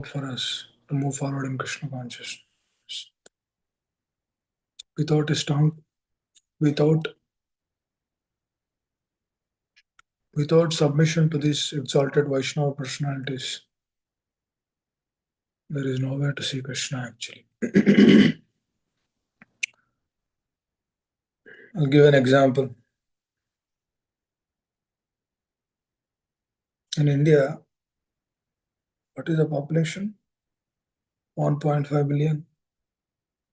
for us to move forward in Krishna consciousness. Without a strong, without submission to these exalted Vaishnava personalities, there is nowhere to see Krishna actually. I'll give an example. In India, what is the population? 1.5 billion,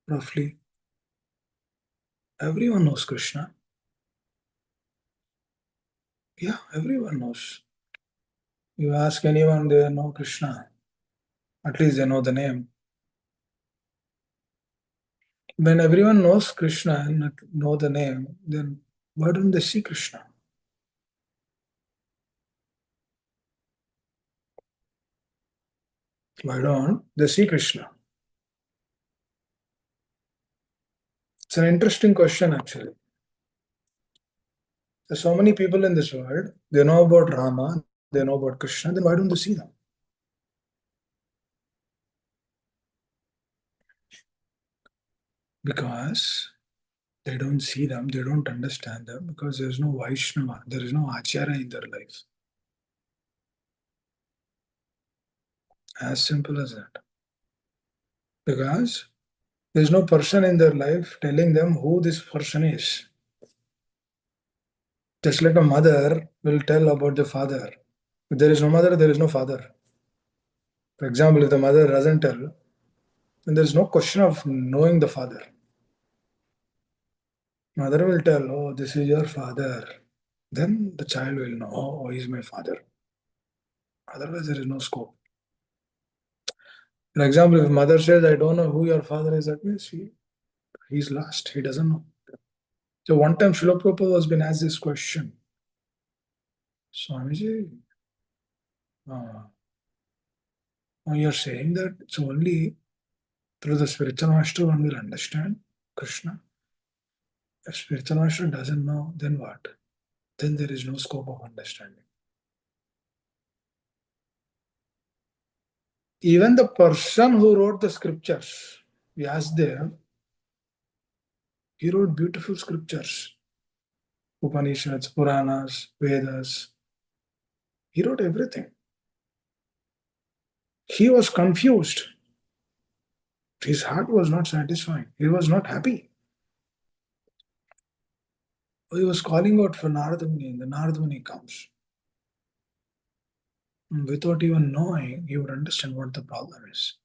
roughly. Everyone knows Krishna. Yeah, everyone knows. You ask anyone, they know Krishna. At least they know the name. When everyone knows Krishna and know the name, then why don't they see Krishna? Why don't they see Krishna? It's an interesting question actually. There's so many people in this world, they know about Rama, they know about Krishna, then why don't they see them? Because they don't see them, they don't understand them, because there's no Vaishnava, there is no Acharya in their life. As simple as that. Because there's no person in their life telling them who this person is. Just like a mother will tell about the father. If there is no mother, there is no father. For example, if the mother doesn't tell, then there is no question of knowing the father. Mother will tell, oh, this is your father. Then the child will know, oh, he's my father. Otherwise, there is no scope. For example, if mother says, I don't know who your father is, that means he's lost. He doesn't know. So one time Srila Prabhupada was been asked this question. Swamiji, you're saying that it's only through the spiritual master one will understand Krishna. If spiritual master doesn't know, then what? Then there is no scope of understanding. Even the person who wrote the scriptures, Vyasdev, he wrote beautiful scriptures. Upanishads, Puranas, Vedas. He wrote everything. He was confused. His heart was not satisfying. He was not happy. He was calling out for Narada Muni, and the Narada Muni comes. Without even knowing, he would understand what the problem is.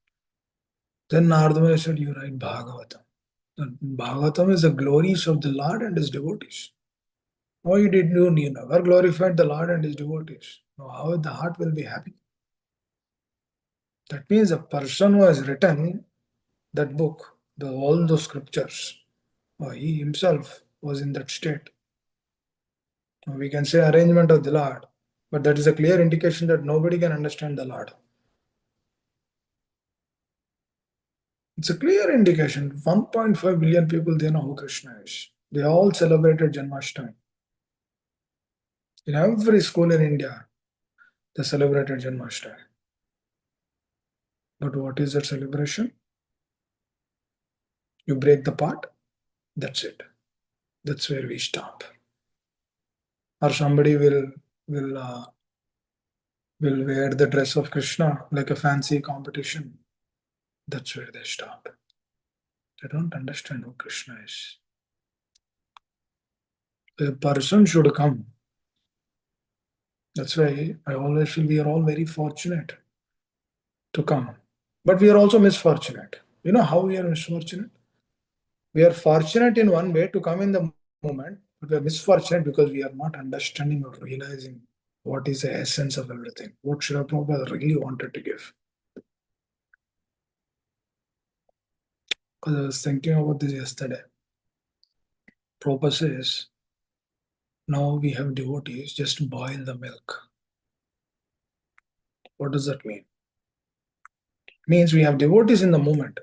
Then Narada Muni said, you write Bhagavatam. The Bhagavatam is the glories of the Lord and his devotees. Oh, you never glorified the Lord and his devotees. Now, how the heart will be happy? That means a person who has written that book, all those scriptures, he himself was in that state. We can say arrangement of the Lord, but that is a clear indication that nobody can understand the Lord. It's a clear indication. 1.5 billion people, they know who Krishna is. They all celebrated Janmashtami. In every school in India, they celebrated Janmashtami. But what is that celebration? You break the pot, that's it. That's where we stop. Or somebody will wear the dress of Krishna like a fancy competition. That's where they stop. They don't understand who Krishna is. A person should come. That's why I always feel we are all very fortunate to come. But we are also misfortunate. You know how we are misfortunate? We are fortunate in one way to come in the moment, but we are misfortunate because we are not understanding or realizing what is the essence of everything, what Srila Prabhupada really wanted to give. Because I was thinking about this yesterday. Prabhupada says, now we have devotees, just boil the milk. What does that mean? It means we have devotees in the moment.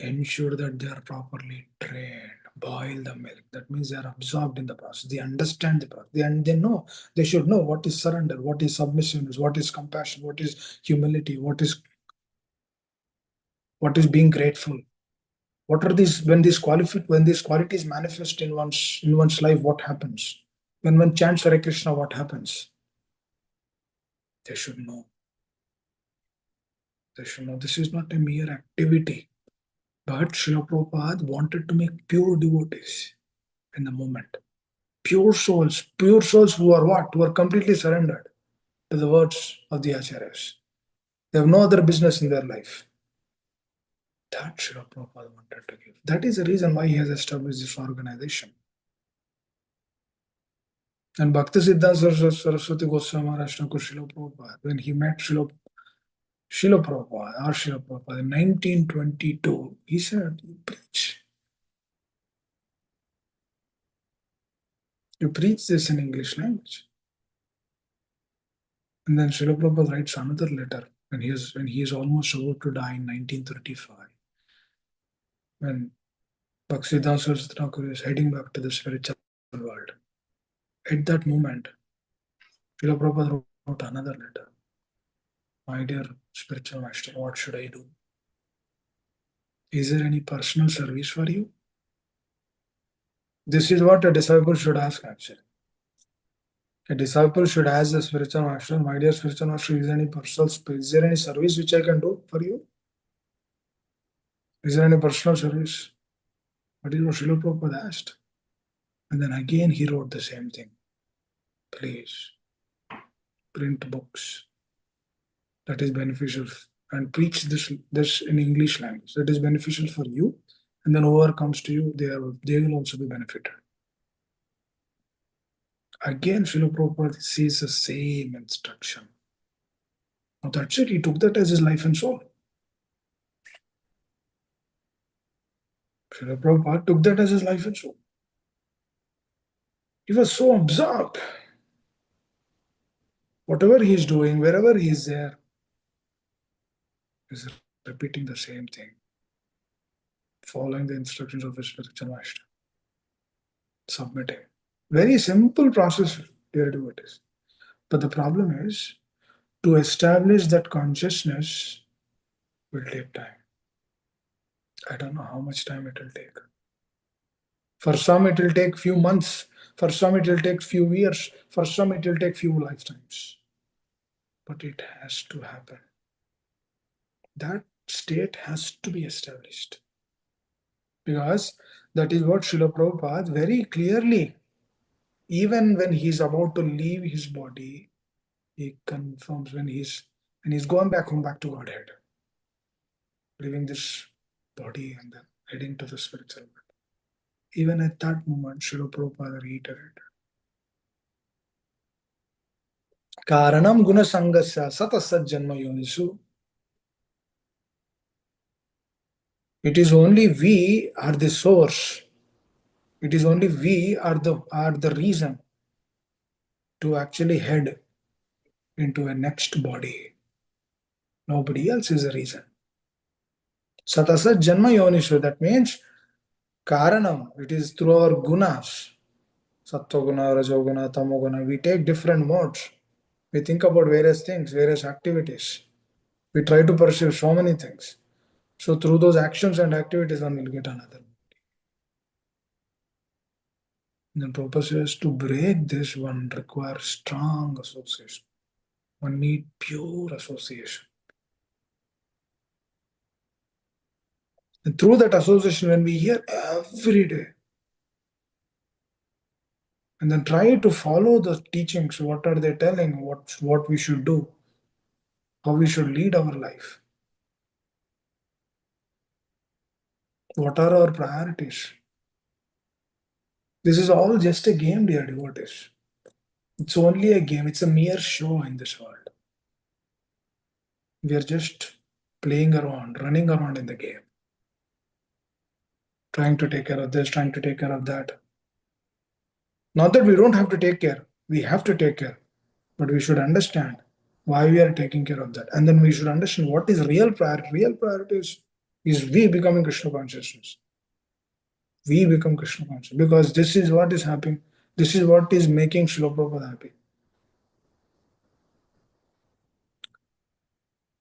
Ensure that they are properly trained. Boil the milk. That means they are absorbed in the process. They understand the process. They know. They should know what is surrender, what is submissiveness, what is compassion, what is humility, what is What is being grateful? What are these when these qualities manifest in one's life? What happens when one chants Hare Krishna? What happens? They should know. They should know this is not a mere activity. But Srila Prabhupada wanted to make pure devotees in the moment. Pure souls who are what? Who are completely surrendered to the words of the Acharyas. They have no other business in their life. That Srila Prabhupada wanted to give. That is the reason why he has established this organization. And Bhaktisiddhanta Saraswati Goswami Maharaj Thakur Srila Prabhupada, when he met Srila Prabhupada in 1922, he said, you preach this in English language. And then Srila Prabhupada writes another letter when he is almost about to die in 1935. When Bhaktisiddhanta Saraswati Thakur is heading back to the spiritual world. At that moment, Srila Prabhupada wrote another letter. My dear spiritual master, what should I do? Is there any personal service for you? This is what a disciple should ask actually. A disciple should ask the spiritual master, my dear spiritual master, is there any service which I can do for you? Is there any personal service? That is what Srila Prabhupada asked. And then again he wrote the same thing. Please print books that is beneficial and preach this in English language that is beneficial for you, and then whoever comes to you, they will also be benefited. Again, Srila Prabhupada says the same instruction. Now that's it, he took that as his life and soul. Srila Prabhupada took that as his life and soul. He was so absorbed. Whatever he is doing, wherever he is there, he is repeating the same thing, following the instructions of his spiritual master, submitting. Very simple process, dear devotees. But the problem is, to establish that consciousness will take time. I don't know how much time it will take. For some, it will take few months. For some, it will take few years. For some, it will take few lifetimes. But it has to happen. That state has to be established. Because that is what Srila Prabhupada very clearly, even when he's about to leave his body, he confirms when he's going back home, back to Godhead, leaving this body and then heading to the spiritual world. Even at that moment, Srila Prabhupada reiterated, Karanam guna sangasya satasat janma yonisu. It is only we are the source. It is only we are the reason to actually head into a next body. Nobody else is the reason. Satasat janma yonishu, that means Karanam, it is through our gunas. Sattva guna, rajoguna, tamoguna. We take different modes. We think about various things, various activities. We try to pursue so many things. So through those actions and activities, one will get another. Then Prabhupada says to break this, one requires strong association. One need pure association. And through that association, when we hear every day, and then try to follow the teachings, what are they telling, what we should do, how we should lead our life, what are our priorities. This is all just a game, dear devotees. It's only a game. It's a mere show in this world. We are just playing around, running around in the game, trying to take care of this, trying to take care of that. Not that we don't have to take care. We have to take care. But we should understand why we are taking care of that. And then we should understand what is real priority. Real priority is we becoming Krishna consciousness. We become Krishna conscious. Because this is what is happening. This is what is making Srila Prabhupada happy.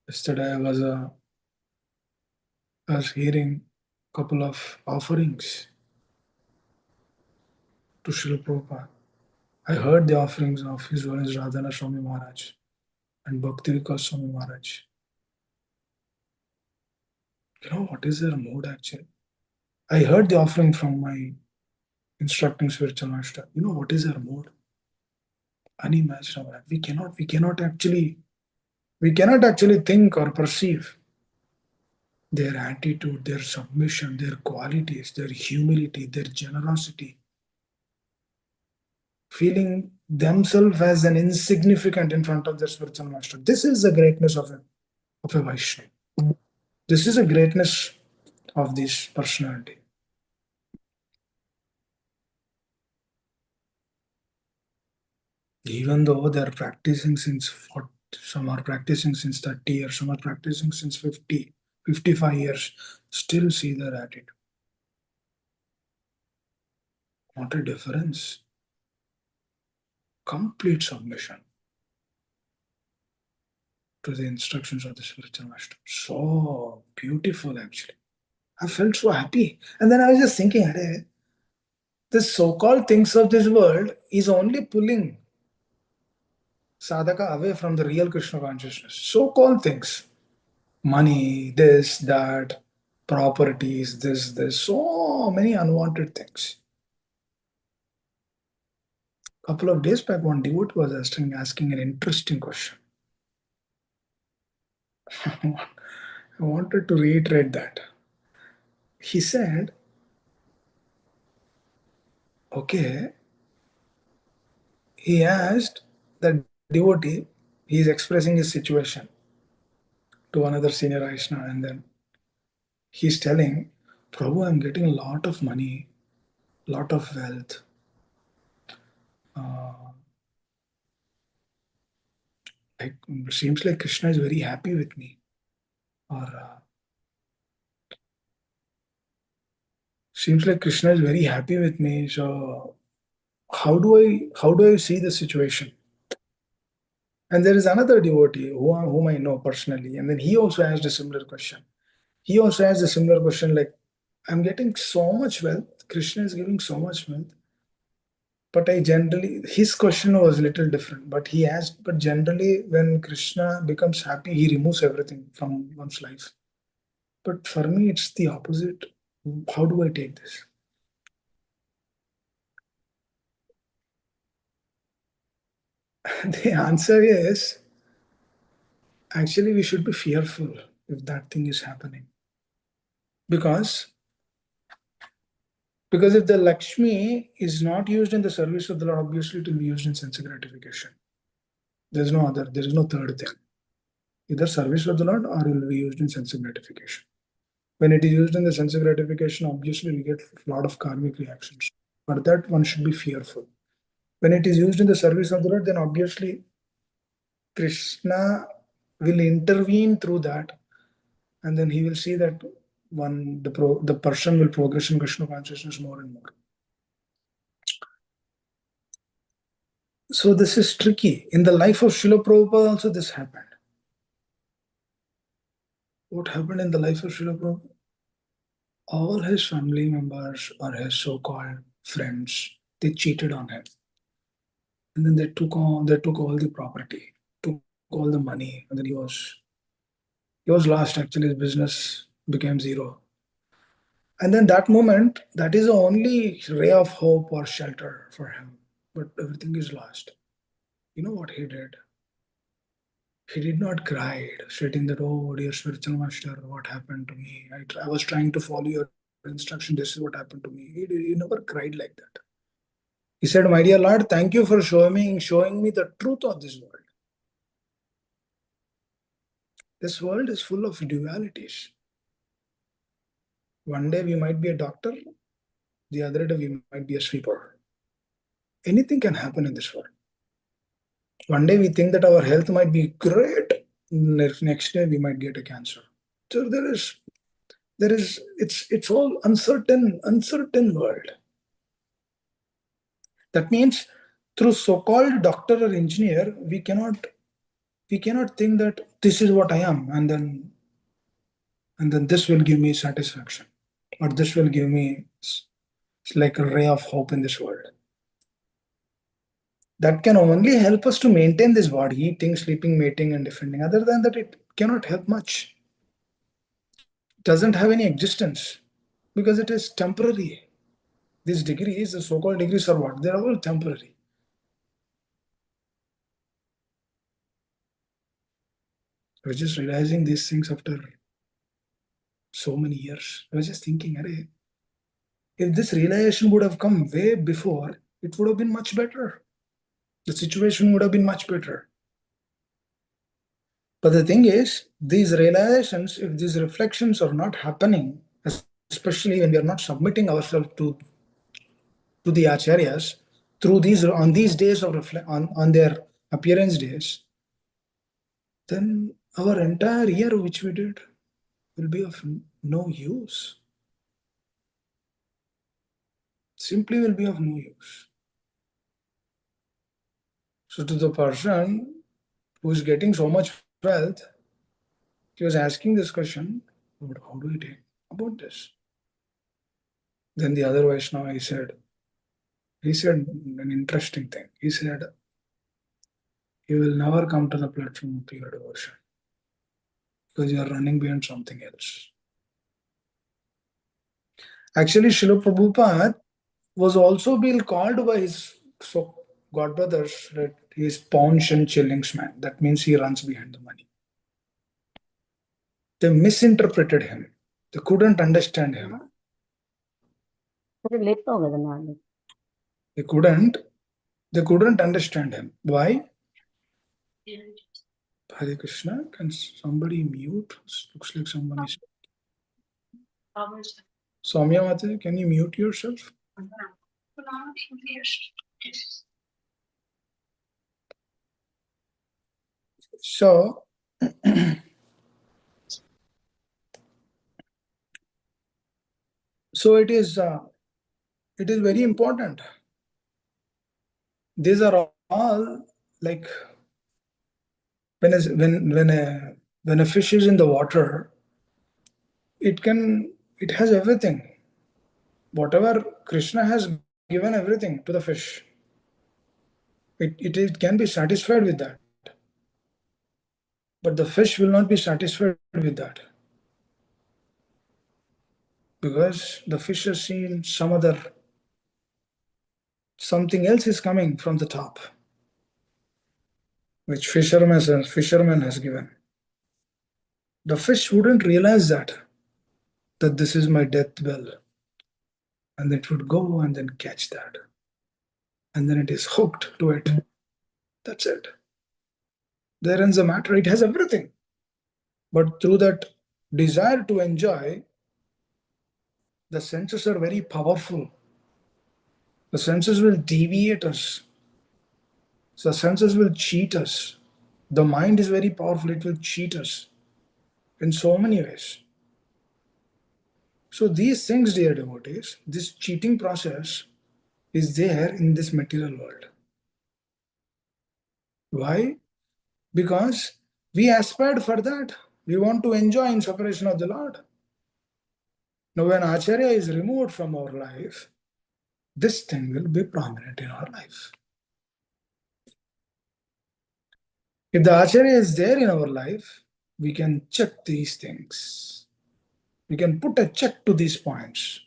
Yesterday I was I was hearing a couple of offerings to Srila Prabhupada. I heard the offerings of His Holiness Radhana Swami Maharaj and Bhakti Vikas Swami Maharaj. You know what is their mood actually? I heard the offering from my instructing spiritual master. You know what is their mood? Unimaginable. We cannot actually think or perceive their attitude, their submission, their qualities, their humility, their generosity, feeling themselves as an insignificant in front of their spiritual master. This is the greatness of a Vaishnava. This is the greatness of this personality. Even though they're practicing since 40, some are practicing since 30 years, some are practicing since 50, 55 years, still see their attitude. What a difference. Complete submission to the instructions of the spiritual master. So beautiful, actually. I felt so happy. And then I was just thinking, hey, the so-called things of this world is only pulling sadhaka away from the real Krishna consciousness. So-called things. Money, this, that, properties, this, so many unwanted things. A couple of days back, one devotee was asking an interesting question. I wanted to reiterate that. He said, okay, he asked the devotee, he is expressing his situation to another senior Vaishnava, and then he's telling, Prabhu, I'm getting a lot of money, lot of wealth. Uh, like seems like Krishna is very happy with me, or seems like Krishna is very happy with me. So how do I see the situation? And there is another devotee whom I know personally, and then he also asked a similar question. He also asked a similar question like, I'm getting so much wealth. Krishna is giving so much wealth. But I generally, his question was a little different. But he asked, but generally, when Krishna becomes happy, he removes everything from one's life. But for me, it's the opposite. How do I take this? The answer is actually, we should be fearful if that thing is happening. Because if the Lakshmi is not used in the service of the Lord, obviously it will be used in sense gratification. There is no third thing. Either service of the Lord or it will be used in sense gratification. When it is used in the sense gratification, obviously we get a lot of karmic reactions. For that, one should be fearful. When it is used in the service of the Lord, then obviously Krishna will intervene through that, and then he will see that the person will progress in Krishna consciousness more and more. So this is tricky. In the life of Srila Prabhupada also this happened. What happened in the life of Srila Prabhupada? All his family members or his so-called friends, they cheated on him. And then they took all the property, took all the money, and then he was lost. Actually, his business became zero. And then that moment, that is the only ray of hope or shelter for him. But everything is lost. You know what he did? He did not cry, stating that, oh, dear spiritual master, what happened to me? I was trying to follow your instruction. This is what happened to me. He never cried like that. He said, my dear Lord, thank you for showing me the truth of this world. This world is full of dualities. One day we might be a doctor, the other day we might be a sweeper. Anything can happen in this world. One day we think that our health might be great, next day we might get a cancer. So it's all uncertain world. That means through so-called doctor or engineer, we cannot think that this is what I am, and then and then this will give me satisfaction, or this will give me like a ray of hope in this world. That can only help us to maintain this body, eating, sleeping, mating, and defending. Other than that, it cannot help much. It doesn't have any existence because it is temporary. These degrees, the so-called degrees, are what? They are all temporary. I was just realizing these things after so many years. I was just thinking, Arey, if this realization would have come way before, it would have been much better. The situation would have been much better. But the thing is, these realizations, if these reflections are not happening, especially when we are not submitting ourselves to the acharyas through these on these days of on their appearance days, then our entire year which we did will be of no use. Simply will be of no use. So to the person who is getting so much wealth, he was asking this question, how do we take about this? Then the other Vaishnava, he said an interesting thing. He said, you will never come to the platform of pure devotion because you are running behind something else. Actually, Srila Prabhupada was also being called by his godbrothers that he is paunch and chillings man. That means he runs behind the money. They misinterpreted him. They couldn't understand him. They couldn't understand him. Why? Hare Krishna, can somebody mute? Looks like someone is. Soumya Mataji, can you mute yourself? So, so it is very important. These are all like when a fish is in the water, it has everything. Whatever Krishna has given everything to the fish. It can be satisfied with that. But the fish will not be satisfied with that. Because the fish has seen something else is coming from the top, which fisherman has given. The fish wouldn't realize that this is my death bell. And it would go and then catch that. And then it is hooked to it. That's it. There ends the matter. It has everything. But through that desire to enjoy, the senses are very powerful. The senses will deviate us. The senses will cheat us. The mind is very powerful. It will cheat us in so many ways. So these things, dear devotees, this cheating process is there in this material world. Why? Because we aspired for that. We want to enjoy in separation of the Lord. Now when Acharya is removed from our life, this thing will be prominent in our life. If the Acharya is there in our life, we can check these things. We can put a check to these points.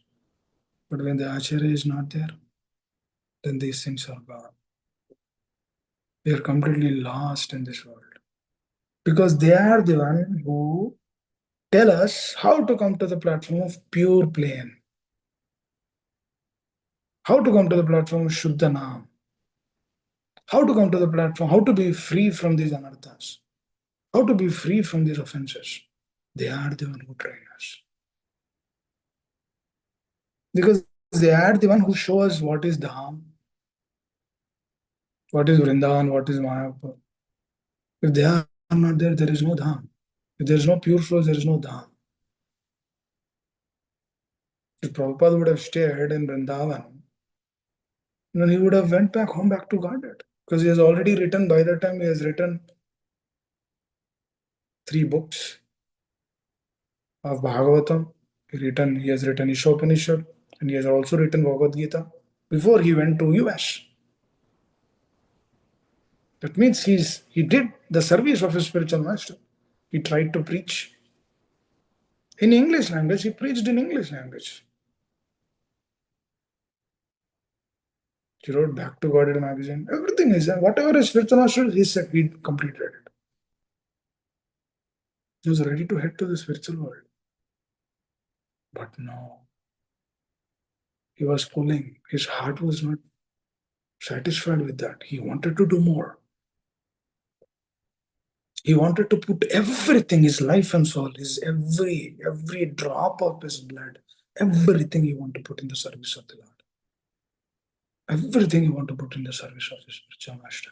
But when the Acharya is not there, then these things are gone. We are completely lost in this world. Because they are the one who tell us how to come to the platform of pure plane. How to come to the platform of Shuddha Naam. How to come to the platform, how to be free from these anarthas. How to be free from these offenses. They are the one who train us. Because they are the one who show us what is Dham, what is Vrindavan, what is Mayapur. If they are not there, there is no Dham. If there is no pure flow, there is no Dham. If Prabhupada would have stayed in Vrindavan, then he would have went back home, back to Godhead. Because he has already written, by that time he has written 3 books. of Bhagavatam. He has written Ishopanishad, and he has also written Bhagavad Gita before he went to US. That means he did the service of his spiritual master. He tried to preach in English language. He preached in English language. He wrote Back to God magazine. Everything is there. Whatever his spiritual master, he said he completed it. He was ready to head to the spiritual world. But no, he was pulling. His heart was not satisfied with that. He wanted to do more. He wanted to put everything, his life and soul, his every drop of his blood, everything he wanted to put in the service of the Lord. Everything he wanted to put in the service of his spiritual master.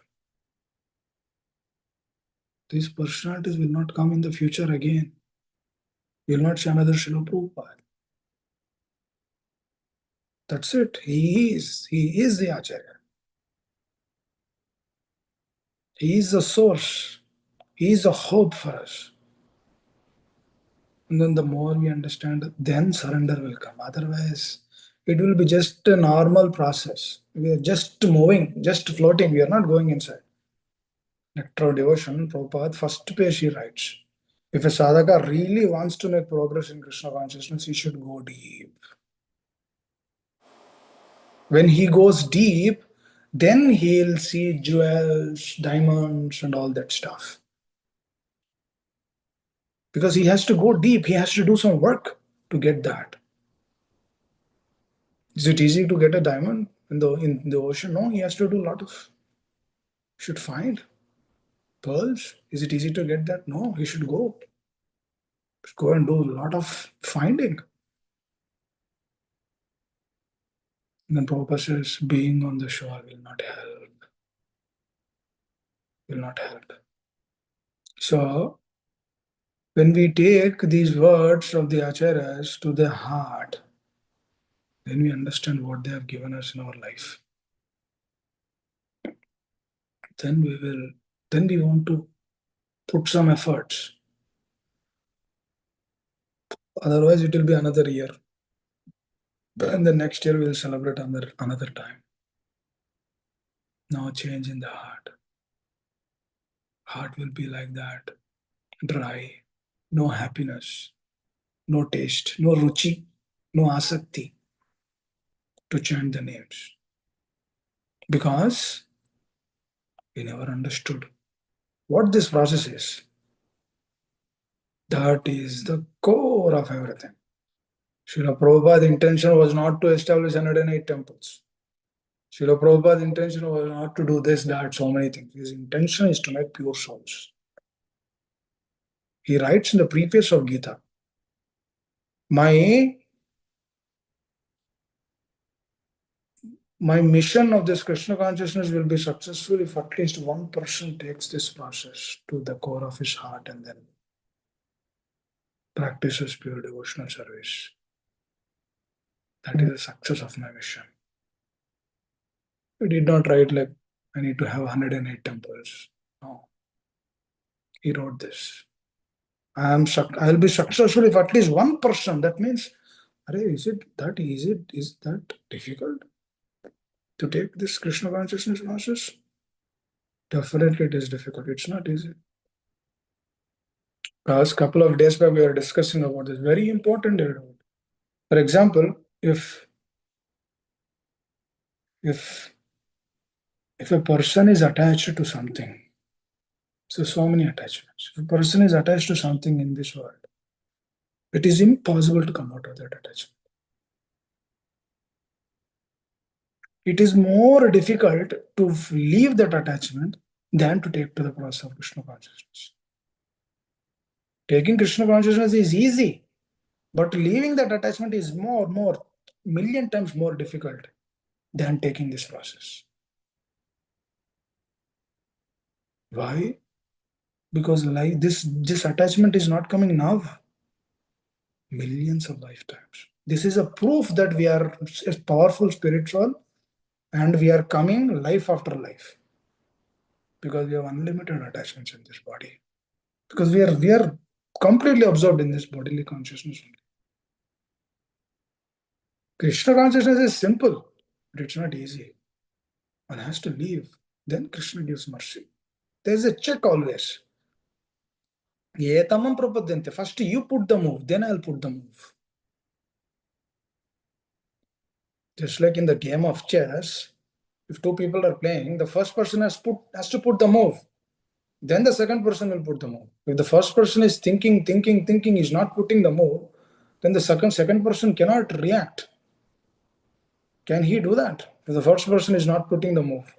These personalities will not come in the future again. We will not see another Srila Prabhupada. That's it. He is the Acharya. He is the source. He is the hope for us. And then the more we understand, then surrender will come. Otherwise, it will be just a normal process. We are just moving, just floating. We are not going inside. Nectar of Devotion, Prabhupada, first page he writes, if a sadhaka really wants to make progress in Krishna consciousness, he should go deep. When he goes deep, then he'll see jewels, diamonds, and all that stuff. Because he has to go deep, he has to do some work to get that. Is it easy to get a diamond in the ocean? No, he has to do a lot of. Should find pearls. Is it easy to get that? No, he should go. Go and do a lot of finding. And then Prabhupada says, being on the shore will not help. Will not help. So, when we take these words of the acharyas to the heart, then we understand what they have given us in our life. Then we want to put some efforts. Otherwise, it will be another year. And the next year we will celebrate another time. Now change in the heart. Heart will be like that, dry, no happiness, no taste, no ruchi, no asakti to chant the names. Because we never understood what this process is. That is the core of everything. Srila Prabhupada's intention was not to establish 108 temples. Srila Prabhupada's intention was not to do this, that, so many things. His intention is to make pure souls. He writes in the preface of Gita, my mission of this Krishna consciousness will be successful if at least one person takes this process to the core of his heart and then practices pure devotional service. That is the success of my mission. He did not write like, I need to have 108 temples. No. He wrote this. I'll be successful if at least one person. That means, is it that easy? Is that difficult to take this Krishna consciousness process? Definitely it is difficult. It's not easy. Because a couple of days back we were discussing about this. Very important. For example, if a person is attached to something, so many attachments. If a person is attached to something in this world, it is impossible to come out of that attachment. It is more difficult to leave that attachment than to take to the process of Krishna consciousness. Taking Krishna consciousness is easy, but leaving that attachment is million times more difficult than taking this process. Why? Because this attachment is not coming now. Millions of lifetimes. This is a proof that we are a powerful spiritual and we are coming life after life. Because we have unlimited attachments in this body. Because we are completely absorbed in this bodily consciousness. Krishna consciousness is simple, but it's not easy. One has to leave. Then Krishna gives mercy. There's a check always. Etamam prapadyante. First you put the move, then I'll put the move. Just like in the game of chess, if two people are playing, the first person has to put the move. Then the second person will put the move. If the first person is thinking, is not putting the move, then the second person cannot react. Can he do that? If the first person is not putting the move,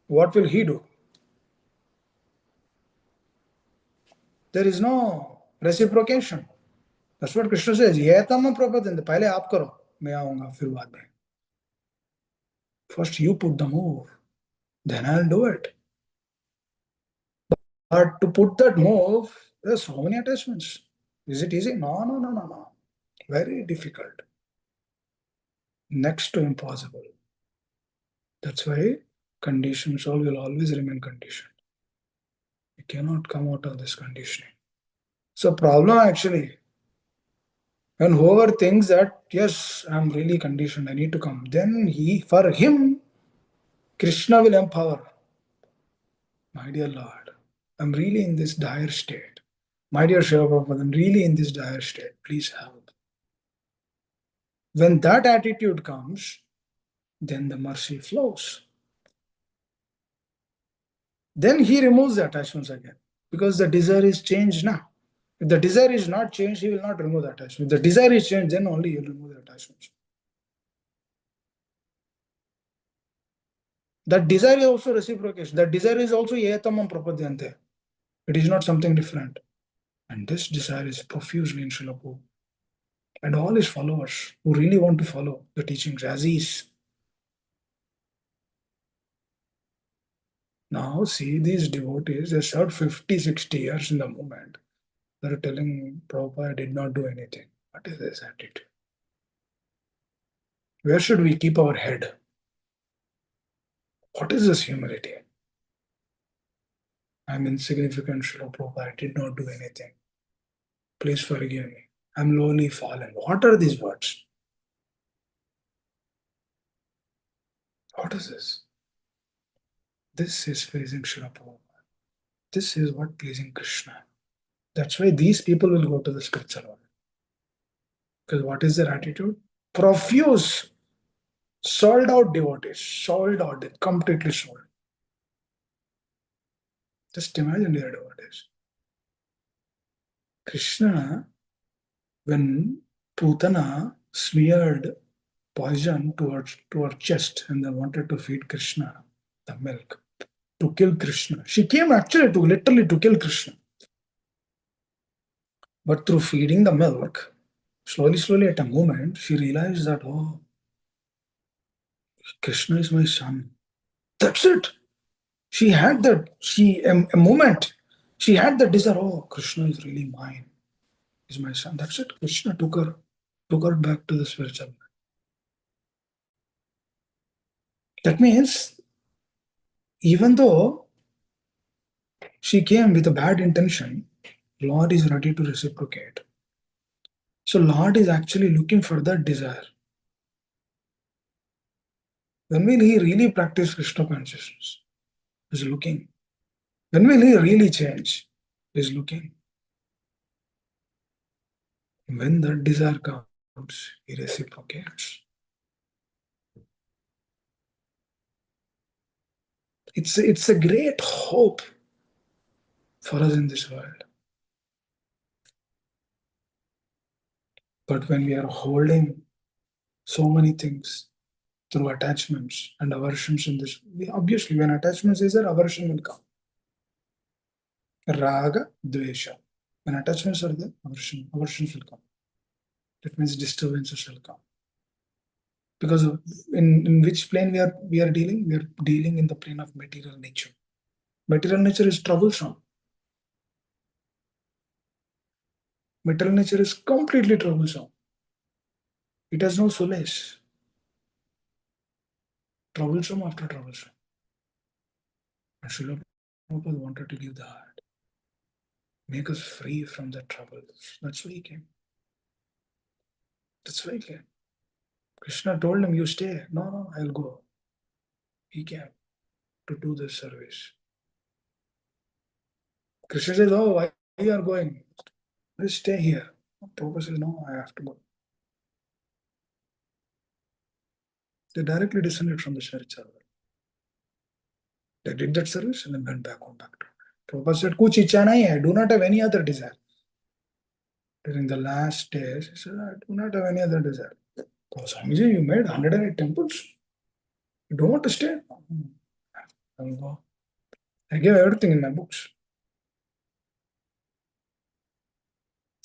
what will he do? There is no reciprocation. That's what Krishna says. ये तम प्रपदन्ते. पहले आप करो, मैं आऊंगा फिर बाद में. First you put the move, then I'll do it. But to put that move, there's so many attachments. Is it easy? No. Very difficult. Next to impossible. That's why conditioned soul will always remain conditioned. You cannot come out of this conditioning. So problem actually, when whoever thinks that, yes, I'm really conditioned, I need to come, then for him, Krishna will empower. My dear Lord, I'm really in this dire state. My dear Srila Prabhupada, I'm really in this dire state. Please help. When that attitude comes, then the mercy flows. Then he removes the attachments again, because the desire is changed now. If the desire is not changed, he will not remove the attachment. If the desire is changed, then only he will remove the attachments. That desire is also reciprocation. That desire is also etamam prapadyante. It is not something different. And this desire is profusely in Srila Prabhupada. And all his followers who really want to follow the teachings as is. Now see these devotees, they served 50, 60 years in the movement. They're telling Prabhupada did not do anything. What is this attitude? Where should we keep our head? What is this humility? I'm insignificant, Srila Prabhupada. I did not do anything. Please forgive me. I'm lowly fallen. What are these words? What is this? This is pleasing Srila Prabhupada. This is what pleasing Krishna. That's why these people will go to the spiritual world. Because what is their attitude? Profuse, sold out devotees, sold out, completely sold. Just imagine their devotees. Krishna, when Putana smeared poison to her chest and then wanted to feed Krishna the milk to kill Krishna. She came actually to literally to kill Krishna. But through feeding the milk, slowly at a moment, she realized that, oh, Krishna is my son. That's it. She had that, a moment, she had the desire, oh, Krishna is really mine. He's my son. That's it. Krishna took her back to the spiritual world. That means, even though she came with a bad intention, Lord is ready to reciprocate. So Lord is actually looking for that desire. When will he really practice Krishna consciousness? He's looking. When will he really change? He's looking. When that desire comes, he reciprocates. It's a great hope for us in this world. But when we are holding so many things through attachments and aversions in this, obviously when attachments is there, aversion will come. Raga, dvesha. When attachments are there, aversions will come. That means disturbances will come. Because in which plane we are dealing? We are dealing in the plane of material nature. Material nature is troublesome. Material nature is completely troublesome. It has no solace. Troublesome after troublesome. And Srila Prabhupada wanted to give the heart. make us free from the troubles. That's why he came. That's why he came. Krishna told him, you stay. No, no, I'll go. He came to do this service. Krishna says, oh, why you are going? Just stay here. Prabhupada says, no, I have to go. They directly descended from the spiritual world. They did that service and then went back home. Prabhupada said, kuch icha nahi hai. I do not have any other desire. During the last days, he said, I do not have any other desire. Oh, Swamiji, you made 108 temples. You don't want to stay? I will go. I gave everything in my books.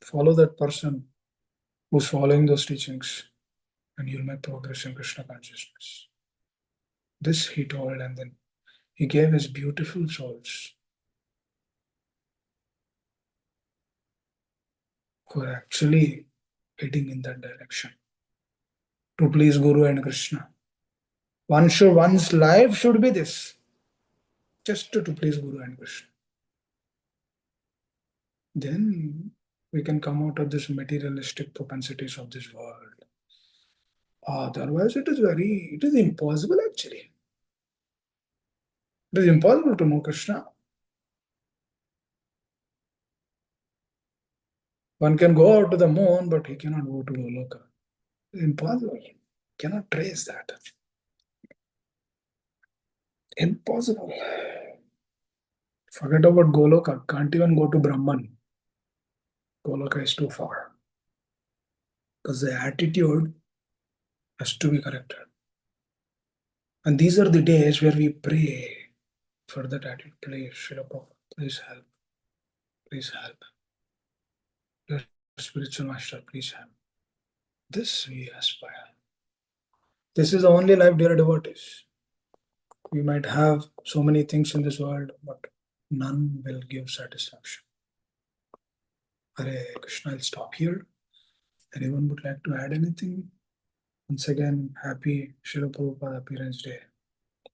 Follow that person who's following those teachings, and you'll make progress in Krishna consciousness. This he told, and then he gave his beautiful souls who are actually heading in that direction to please Guru and Krishna. One's life should be this, just to please Guru and Krishna. Then we can come out of this materialistic propensities of this world. Otherwise, it is impossible actually. It is impossible to know Krishna. One can go out to the moon, but he cannot go to Goloka. It's impossible. Cannot trace that. Impossible. Forget about Goloka. Can't even go to Brahman. Goloka is too far. Because the attitude has to be corrected. And these are the days where we pray for that attitude. Please, Srila Prabhupada, please help. Please help. Your spiritual master, please help. This we aspire. This is the only life, dear devotees. We might have so many things in this world, but none will give satisfaction. Hare Krishna, I'll stop here. Anyone would like to add anything? Once again, happy Srila Prabhupada Appearance Day.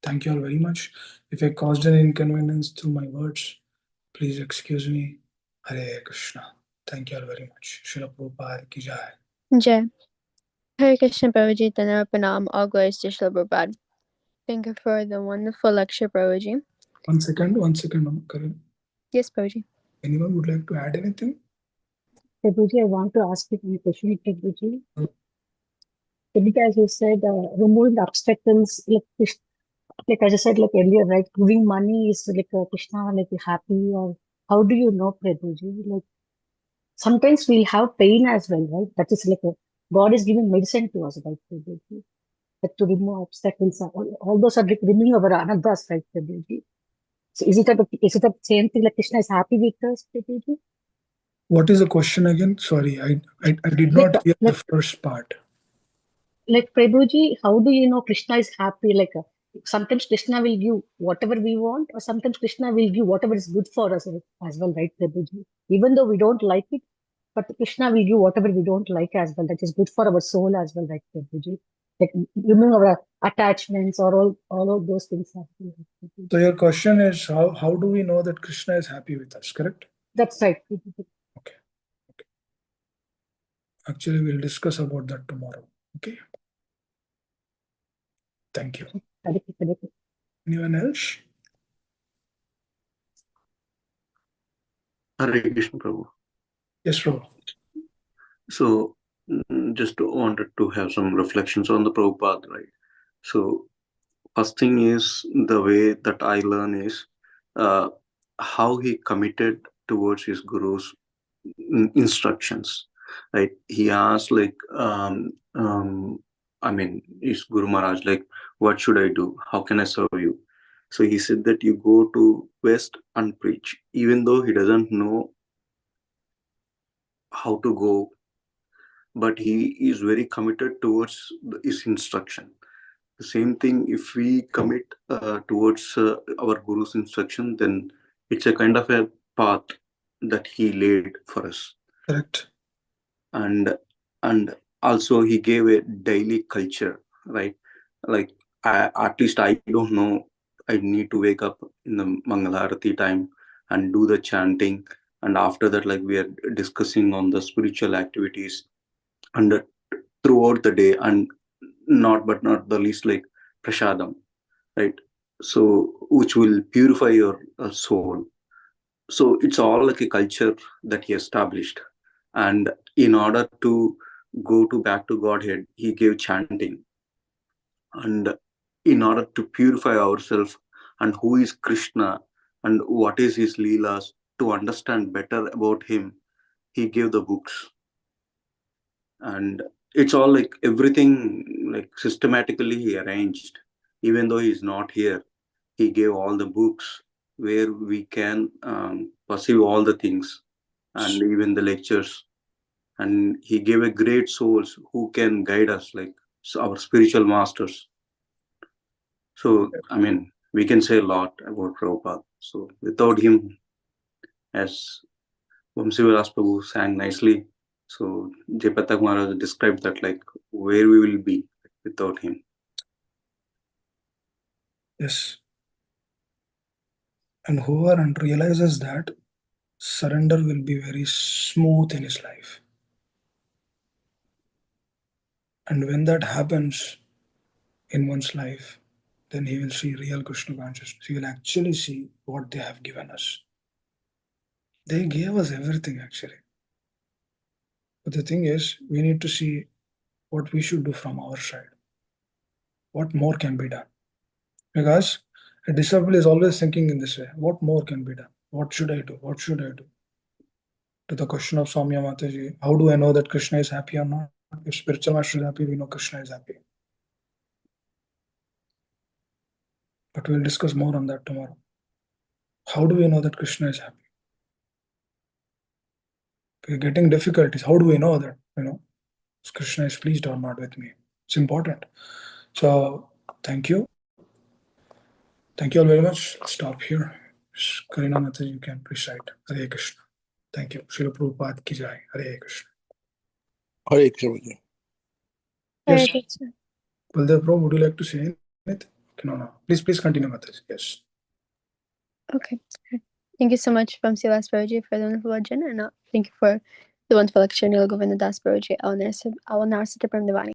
Thank you all very much. If I caused an inconvenience through my words, please excuse me. Hare Krishna. Thank you all very much. Srila Prabhupada ki jai. Jai. Hare Krishna Prabhuji, Tanara Pranam, all glories to Srila Prabhupada. Thank you for the wonderful lecture, Prabhuji. One second, Karan. Yes, Prabhuji. Anyone would like to add anything? Prabhuji, I want to ask you a question, Prabhuji. Prabhuji, as you said, removing obstacles, like as I said, like earlier, right? Giving money is like Krishna, like happy, or how do you know, Prabhuji? Like sometimes we'll have pain as well, right? That is like God is giving medicine to us, right, Prabhuji? Like to remove obstacles, all those are like removing our anadas, right, Prabhuji? So is it the same thing? Like Krishna is happy with us, Prabhuji? What is the question again? Sorry, I did not hear the first part. Like Prabhuji, how do you know Krishna is happy? Like sometimes Krishna will give whatever we want, or sometimes Krishna will give whatever is good for us as well, right, Prabhuji? Even though we don't like it, but Krishna will give whatever we don't like as well. That is good for our soul as well, right, Prabhuji? Like removing our attachments or all of those things. So your question is how do we know that Krishna is happy with us, correct? That's right. Okay. Actually, we'll discuss about that tomorrow. Okay. Thank you. Anyone else? Hare Krishna Prabhu. Yes, Prabhu. So, just wanted to have some reflections on the Prabhupada, right? So, first thing is the way that I learn is how he committed towards his guru's instructions, right? He asked like, his Guru Maharaj, like, what should I do? How can I serve you? So he said that you go to West and preach, even though he doesn't know how to go, but he is very committed towards his instruction. The same thing, if we commit towards our Guru's instruction, then it's a kind of a path that he laid for us. Correct. And also he gave a daily culture, right? Like at least I don't know, I need to wake up in the Mangalarati time and do the chanting and after that, like, we are discussing on the spiritual activities and throughout the day, and not the least, like prasadam, right? So which will purify your soul. So it's all like a culture that he established, and in order to go to back to Godhead, he gave chanting. And in order to purify ourselves, and who is Krishna and what is his leelas, to understand better about him, he gave the books. And it's all like everything, like systematically he arranged. Even though he's not here, he gave all the books where we can perceive all the things, and even the lectures. And he gave a great souls who can guide us, like our spiritual masters. So, I mean, we can say a lot about Prabhupada. So, without him, as Vamsivilas Prabhu sang nicely, so Jayapatak Maharaj described that, like, where we will be without him. Yes. And whoever realizes that, surrender will be very smooth in his life. And when that happens in one's life, then he will see real Krishna consciousness. He will actually see what they have given us. They gave us everything, actually. But the thing is, we need to see what we should do from our side. What more can be done? Because a disciple is always thinking in this way: what more can be done? What should I do? What should I do? To the question of Soumya Mataji, how do I know that Krishna is happy or not? If spiritual master is happy, we know Krishna is happy. But we'll discuss more on that tomorrow. How do we know that Krishna is happy? We're getting difficulties. How do we know that, Krishna is pleased or not with me? It's important. So thank you. Thank you all very much. Stop here. Karina Mataji, you can recite Hare Krishna. Thank you. Srila Prabhupada ki jai. Hare Krishna. Hare Krishna. Hare Yes. Krishna. Baldev Prabhu, would you like to say anything? No. Please continue, Mataji. Yes. Okay. Thank you so much, Vamsivilas Prabhuji, for the wonderful bhajan, and thank you for the wonderful lecture, Nila Govinda Das Prabhuji. I will now recite the Param Devani.